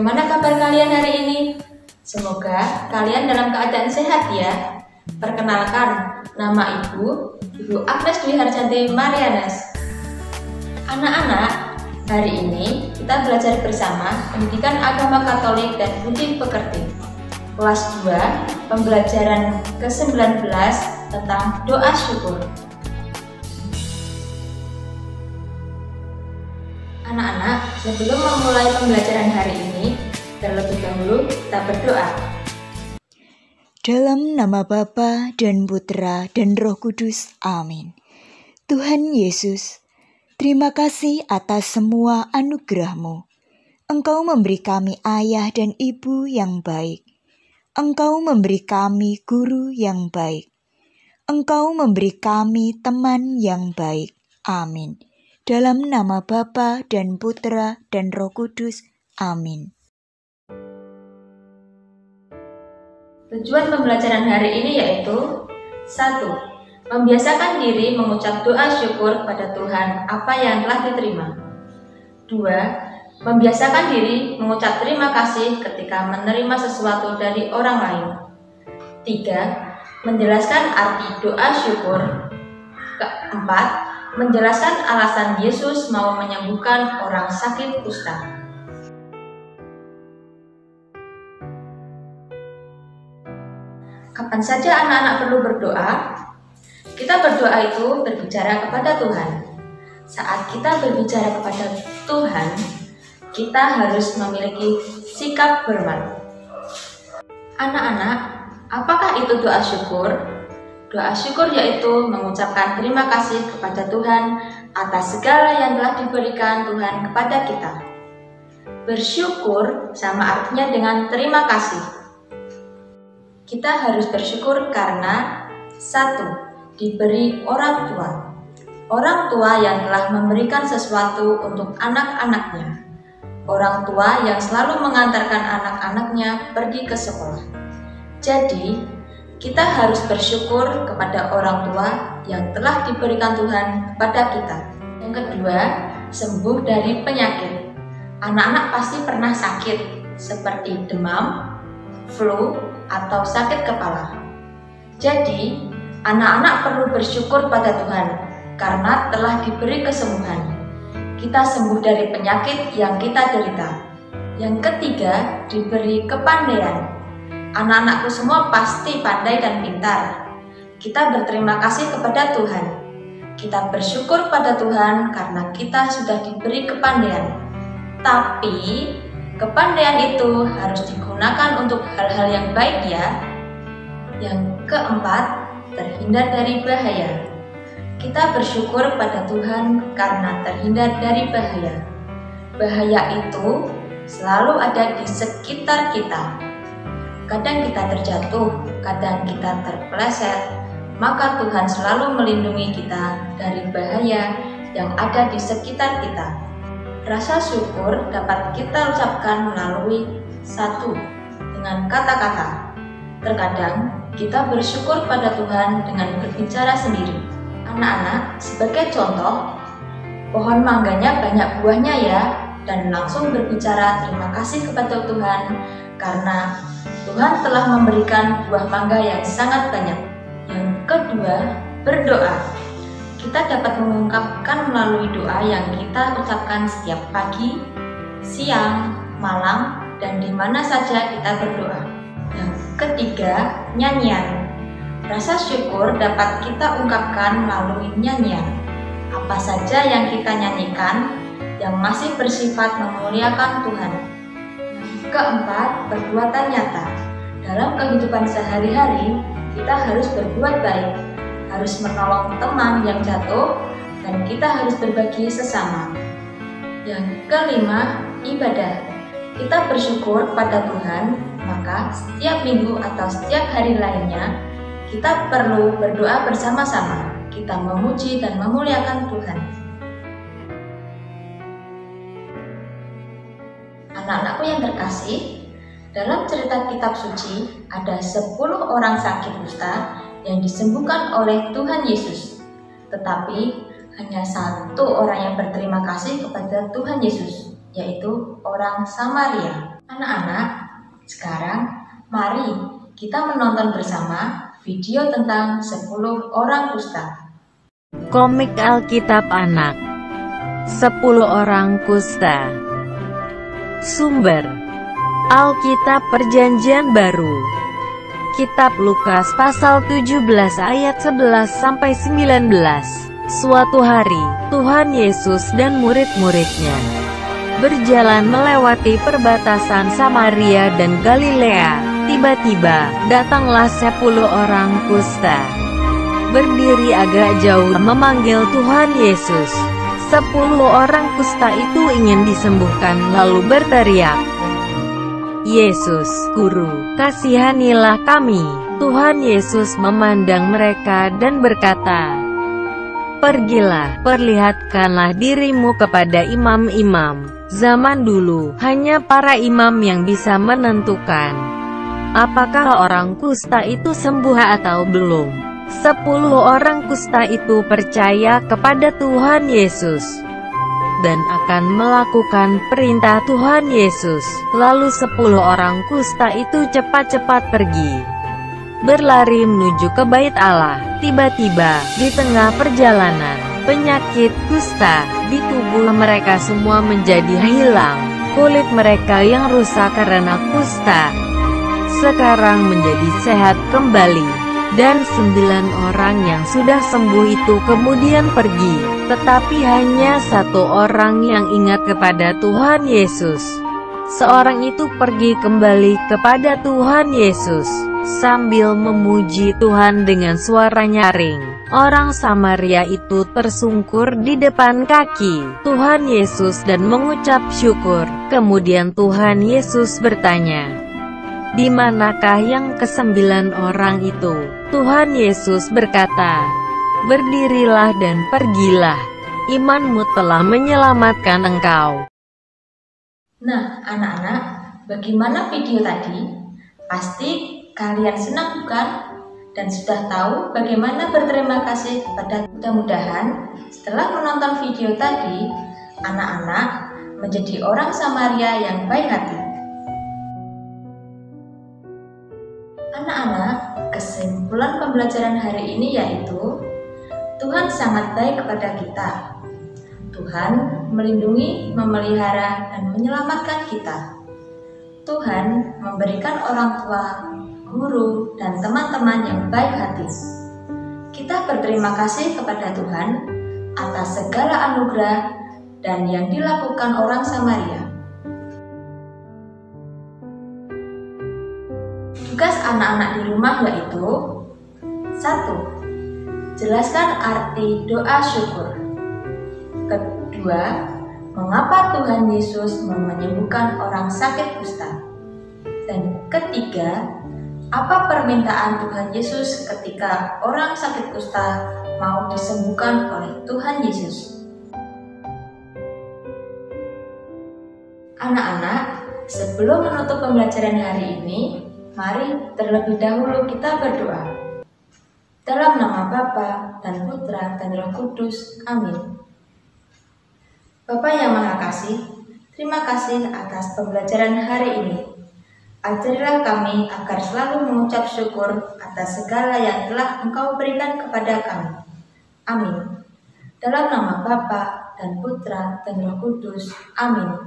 Bagaimana kabar kalian hari ini? Semoga kalian dalam keadaan sehat ya. Perkenalkan, nama Ibu Agnes Dwi Harjanti Marianes. Anak-anak, hari ini kita belajar bersama Pendidikan Agama Katolik dan Budi Pekerti. Kelas 2, pembelajaran ke-19 tentang doa syukur. Anak-anak, sebelum memulai pembelajaran hari ini, terlebih dahulu kita berdoa. Dalam nama Bapa dan Putra dan Roh Kudus. Amin. Tuhan Yesus, terima kasih atas semua anugerah-Mu. Engkau memberi kami ayah dan ibu yang baik. Engkau memberi kami guru yang baik. Engkau memberi kami teman yang baik. Amin. Dalam nama Bapa dan Putra dan Roh Kudus. Amin. Tujuan pembelajaran hari ini yaitu 1. Membiasakan diri mengucap doa syukur kepada Tuhan apa yang telah diterima. 2. Membiasakan diri mengucap terima kasih ketika menerima sesuatu dari orang lain. 3. Menjelaskan arti doa syukur. 4. Menjelaskan alasan Yesus mau menyembuhkan orang sakit kusta. Kapan saja anak-anak perlu berdoa? Kita berdoa itu berbicara kepada Tuhan. Saat kita berbicara kepada Tuhan, kita harus memiliki sikap hormat. Anak-anak, apakah itu doa syukur? Doa syukur yaitu mengucapkan terima kasih kepada Tuhan atas segala yang telah diberikan Tuhan kepada kita. Bersyukur sama artinya dengan terima kasih. Kita harus bersyukur karena 1. Diberi orang tua. Orang tua yang telah memberikan sesuatu untuk anak-anaknya. Orang tua yang selalu mengantarkan anak-anaknya pergi ke sekolah. Jadi, kita harus bersyukur kepada orang tua yang telah diberikan Tuhan kepada kita. Yang kedua, sembuh dari penyakit. Anak-anak pasti pernah sakit, seperti demam, flu, atau sakit kepala. Jadi, anak-anak perlu bersyukur pada Tuhan karena telah diberi kesembuhan. Kita sembuh dari penyakit yang kita derita. Yang ketiga, diberi kepandaian. Anak-anakku semua pasti pandai dan pintar. Kita berterima kasih kepada Tuhan. Kita bersyukur pada Tuhan karena kita sudah diberi kepandaian. Tapi, kepandaian itu harus digunakan untuk hal-hal yang baik ya. Yang keempat, terhindar dari bahaya. Kita bersyukur pada Tuhan karena terhindar dari bahaya. Bahaya itu selalu ada di sekitar kita. Kadang kita terjatuh, kadang kita terpeleset, maka Tuhan selalu melindungi kita dari bahaya yang ada di sekitar kita. Rasa syukur dapat kita ucapkan melalui 1. Dengan kata-kata. Terkadang kita bersyukur pada Tuhan dengan berbicara sendiri. Anak-anak, sebagai contoh, pohon mangganya banyak buahnya ya, dan langsung berbicara terima kasih kepada Tuhan karena Tuhan telah memberikan buah mangga yang sangat banyak. Yang kedua, berdoa. Kita dapat mengungkapkan melalui doa yang kita ucapkan setiap pagi, siang, malam, dan di mana saja kita berdoa. Yang ketiga, nyanyian. Rasa syukur dapat kita ungkapkan melalui nyanyian. Apa saja yang kita nyanyikan yang masih bersifat memuliakan Tuhan. Keempat, perbuatan nyata. Dalam kehidupan sehari-hari, kita harus berbuat baik, harus menolong teman yang jatuh, dan kita harus berbagi sesama. Yang kelima, ibadah. Kita bersyukur pada Tuhan, maka setiap minggu atau setiap hari lainnya, kita perlu berdoa bersama-sama. Kita memuji dan memuliakan Tuhan. Anak-anakku yang terkasih, dalam cerita kitab suci ada 10 orang sakit kusta yang disembuhkan oleh Tuhan Yesus. Tetapi hanya 1 orang yang berterima kasih kepada Tuhan Yesus, yaitu orang Samaria. Anak-anak, sekarang mari kita menonton bersama video tentang 10 orang kusta. Komik Alkitab Anak 10 orang kusta. Sumber Alkitab Perjanjian Baru, Kitab Lukas pasal 17 ayat 11-19. Suatu hari, Tuhan Yesus dan murid-muridnya berjalan melewati perbatasan Samaria dan Galilea. Tiba-tiba, datanglah 10 orang kusta, berdiri agak jauh memanggil Tuhan Yesus. 10 orang kusta itu ingin disembuhkan lalu berteriak, "Yesus, Guru, kasihanilah kami." Tuhan Yesus memandang mereka dan berkata, "Pergilah, perlihatkanlah dirimu kepada imam-imam." Zaman dulu, hanya para imam yang bisa menentukan apakah orang kusta itu sembuh atau belum. 10 orang kusta itu percaya kepada Tuhan Yesus dan akan melakukan perintah Tuhan Yesus. Lalu 10 orang kusta itu cepat-cepat pergi, berlari menuju ke Bait Allah. Tiba-tiba, di tengah perjalanan, penyakit kusta di tubuh mereka semua menjadi hilang. Kulit mereka yang rusak karena kusta sekarang menjadi sehat kembali. Dan 9 orang yang sudah sembuh itu kemudian pergi, tetapi hanya 1 orang yang ingat kepada Tuhan Yesus. Seorang itu pergi kembali kepada Tuhan Yesus sambil memuji Tuhan dengan suara nyaring. Orang Samaria itu tersungkur di depan kaki Tuhan Yesus dan mengucap syukur. Kemudian Tuhan Yesus bertanya, "Di manakah yang ke-9 orang itu?" Tuhan Yesus berkata, "Berdirilah dan pergilah. Imanmu telah menyelamatkan engkau." Nah, anak-anak, bagaimana video tadi? Pasti kalian senang bukan? Dan sudah tahu bagaimana berterima kasih kepada. Mudah-mudahan setelah menonton video tadi, anak-anak menjadi orang Samaria yang baik hati. Anak-anak, kesimpulan pembelajaran hari ini yaitu Tuhan sangat baik kepada kita. Tuhan melindungi, memelihara, dan menyelamatkan kita. Tuhan memberikan orang tua, guru, dan teman-teman yang baik hati. Kita berterima kasih kepada Tuhan atas segala anugerah dan yang dilakukan orang Samaria. Tugas anak-anak di rumah yaitu 1. Jelaskan arti doa syukur. Kedua, mengapa Tuhan Yesus menyembuhkan orang sakit kusta. Dan ketiga, apa permintaan Tuhan Yesus ketika orang sakit kusta mau disembuhkan oleh Tuhan Yesus. Anak-anak, sebelum menutup pembelajaran hari ini, mari terlebih dahulu kita berdoa. Dalam nama Bapa dan Putra dan Roh Kudus. Amin. Bapa yang Maha Kasih, terima kasih atas pembelajaran hari ini. Ajarilah kami agar selalu mengucap syukur atas segala yang telah Engkau berikan kepada kami. Amin. Dalam nama Bapa dan Putra dan Roh Kudus. Amin.